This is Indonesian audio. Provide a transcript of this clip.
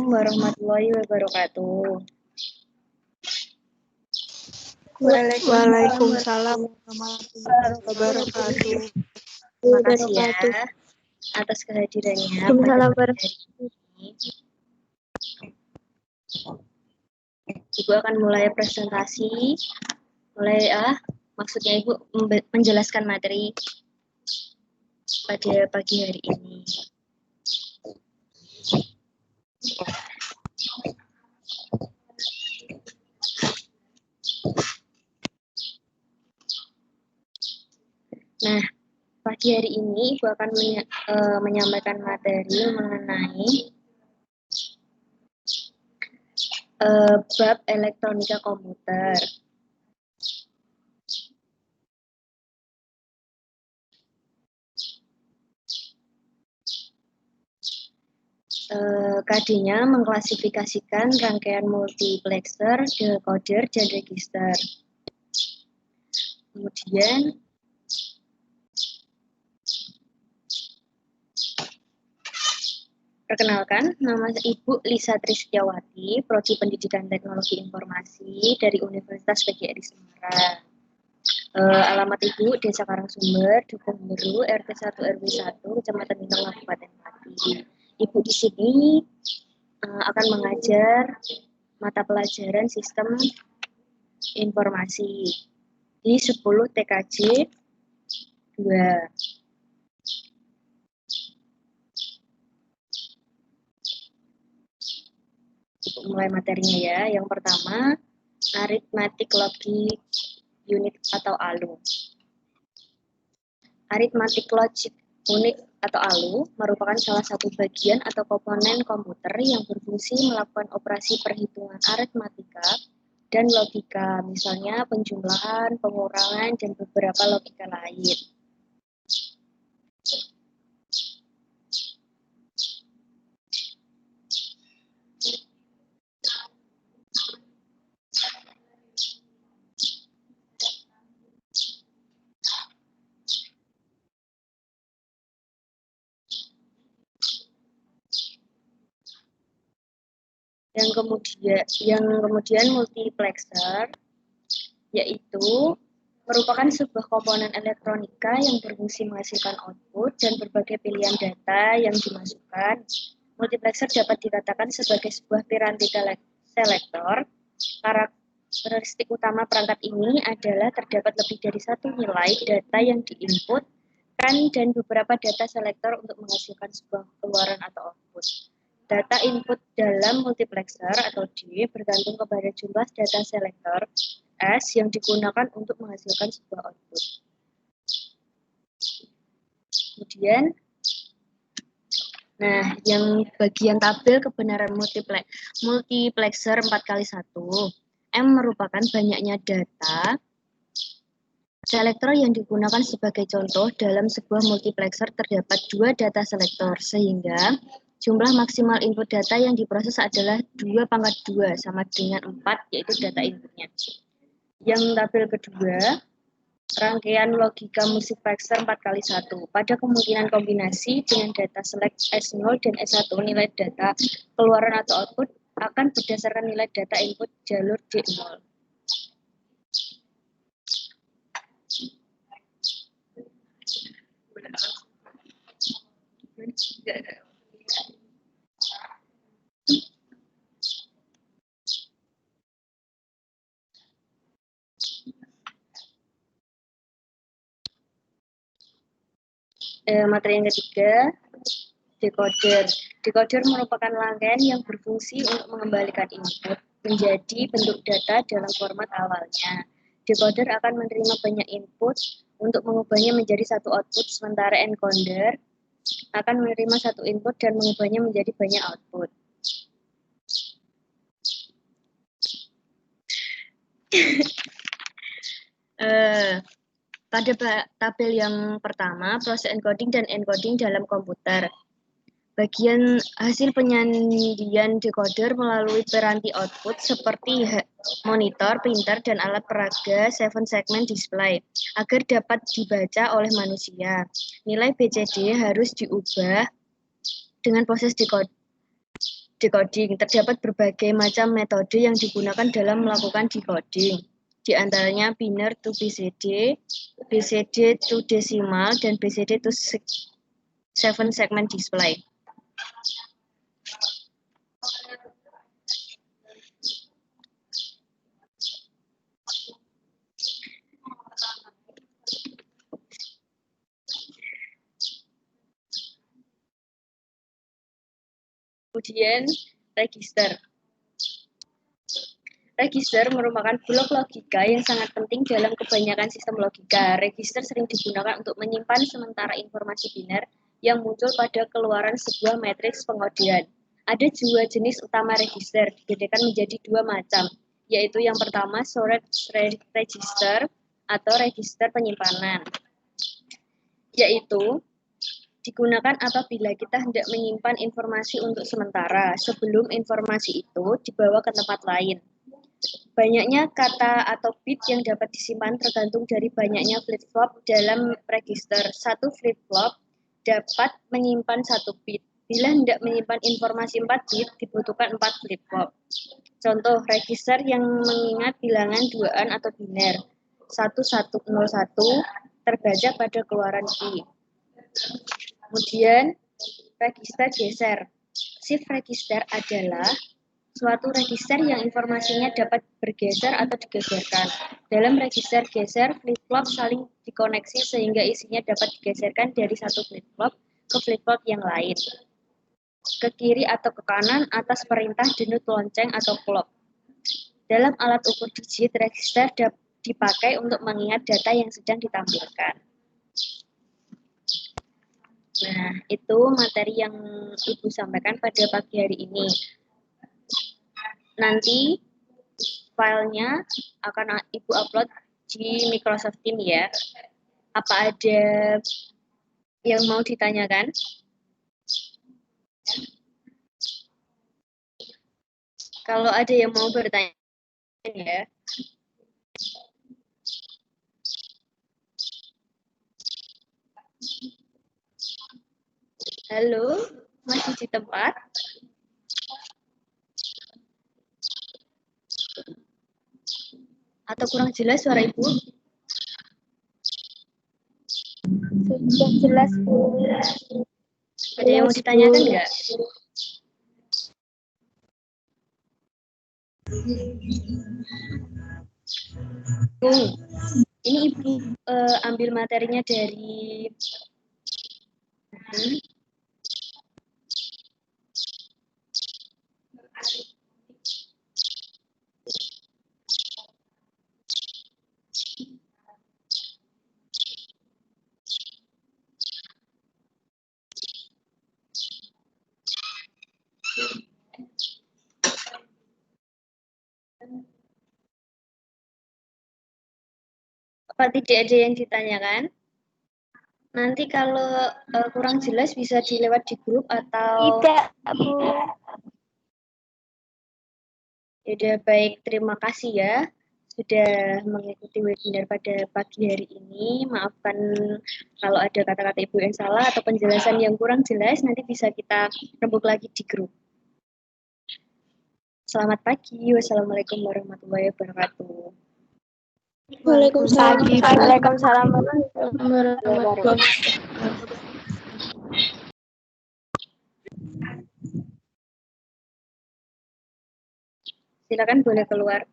Assalamualaikum warahmatullahi wabarakatuh. Waalaikumsalam warahmatullahi wabarakatuh. Terima kasih ya atas kehadirannya pada hari ini. Ibu akan mulai presentasi. Maksudnya Ibu menjelaskan materi pada pagi hari ini. Nah, pagi hari ini Ibu akan menyampaikan materi mengenai bab elektronika komputer. KD-nya mengklasifikasikan rangkaian multiplexer, decoder, dan register. Kemudian perkenalkan, nama Ibu Lisa Trisetiawati, Prodi Pendidikan Teknologi Informasi dari Universitas PGRI Semarang. Alamat Ibu Desa Karangsumber, Dukuh Meru, RT 1 RW 1, Kecamatan Bintang, Kabupaten Pati. Ibu di sini akan mengajar mata pelajaran Sistem Informasi di 10 TKJ 2. Mulai materinya ya. Yang pertama, Arithmetic Logic Unit atau ALU. Arithmetic Logic Unit atau ALU merupakan salah satu bagian atau komponen komputer yang berfungsi melakukan operasi perhitungan aritmatika dan logika, misalnya penjumlahan, pengurangan, dan beberapa logika lain. Yang kemudian multiplexer, yaitu merupakan sebuah komponen elektronika yang berfungsi menghasilkan output dan berbagai pilihan data yang dimasukkan. Multiplexer dapat dikatakan sebagai sebuah piranti selektor. Karakteristik utama perangkat ini adalah terdapat lebih dari satu nilai data yang diinputkan dan beberapa data selektor untuk menghasilkan sebuah keluaran atau output. Data input dalam multiplexer atau D bergantung kepada jumlah data selektor S yang digunakan untuk menghasilkan sebuah output. Kemudian, yang bagian tabel kebenaran multiplexer 4x1. M merupakan banyaknya data selektor yang digunakan sebagai contoh. Dalam sebuah multiplexer terdapat 2 data selektor, sehingga jumlah maksimal input data yang diproses adalah 2/2 sama dengan 4, yaitu data inputnya. Yang tabel kedua, rangkaian logika multiplexer 4x1. Pada kemungkinan kombinasi dengan data select S0 dan S1, nilai data keluaran atau output akan berdasarkan nilai data input jalur D0. Materi yang ketiga, decoder. Decoder merupakan rangkaian yang berfungsi untuk mengembalikan input menjadi bentuk data dalam format awalnya. Decoder akan menerima banyak input untuk mengubahnya menjadi satu output, sementara encoder akan menerima satu input dan mengubahnya menjadi banyak output. Pada tabel yang pertama, proses encoding dan encoding dalam komputer. Bagian hasil penyandian decoder melalui piranti output seperti monitor, printer, dan alat peraga 7-segment display agar dapat dibaca oleh manusia. Nilai BCD harus diubah dengan proses decoder. Decoding. Terdapat berbagai macam metode yang digunakan dalam melakukan decoding. Di antaranya binary to BCD, BCD to decimal, dan BCD to 7 segment display. Kemudian register. Register merupakan blok logika yang sangat penting dalam kebanyakan sistem logika. Register sering digunakan untuk menyimpan sementara informasi biner yang muncul pada keluaran sebuah matriks pengodian. Ada dua jenis utama register, dibedakan menjadi dua macam, yaitu yang pertama storage register atau register penyimpanan, yaitu digunakan apabila kita hendak menyimpan informasi untuk sementara sebelum informasi itu dibawa ke tempat lain. Banyaknya kata atau bit yang dapat disimpan tergantung dari banyaknya flip-flop dalam register. Satu flip-flop dapat menyimpan 1 bit. Bila hendak menyimpan informasi 4 bit, dibutuhkan 4 flip-flop. Contoh, register yang mengingat bilangan duaan atau biner. 1101 terbaca pada keluaran key. Kemudian, register geser. Shift register adalah suatu register yang informasinya dapat bergeser atau digeserkan. Dalam register geser, flip-flop saling dikoneksi sehingga isinya dapat digeserkan dari satu flip-flop ke flip-flop yang lain, ke kiri atau ke kanan atas perintah denut lonceng atau clock. Dalam alat ukur digit, register dipakai untuk mengingat data yang sedang ditampilkan. Nah, itu materi yang Ibu sampaikan pada pagi hari ini. Nanti filenya akan Ibu upload di Microsoft Teams ya. Apa ada yang mau ditanyakan? Kalau ada yang mau bertanya ya. Halo, masih di tempat? Atau kurang jelas suara Ibu? Sudah jelas, Bu. Ada yang mau ditanyakan nggak? Ini Ibu ambil materinya dari apa tidak ada yang ditanyakan? Nanti kalau kurang jelas bisa dilewat di grup atau... Tidak, Bu. Sudah baik, terima kasih ya sudah mengikuti webinar pada pagi hari ini. Maafkan kalau ada kata-kata Ibu yang salah atau penjelasan yang kurang jelas, nanti bisa kita rembuk lagi di grup. Selamat pagi, wassalamualaikum warahmatullahi wabarakatuh. Waalaikumsalam. Waalaikumsalam warahmatullahi wabarakatuh. Silakan boleh keluar.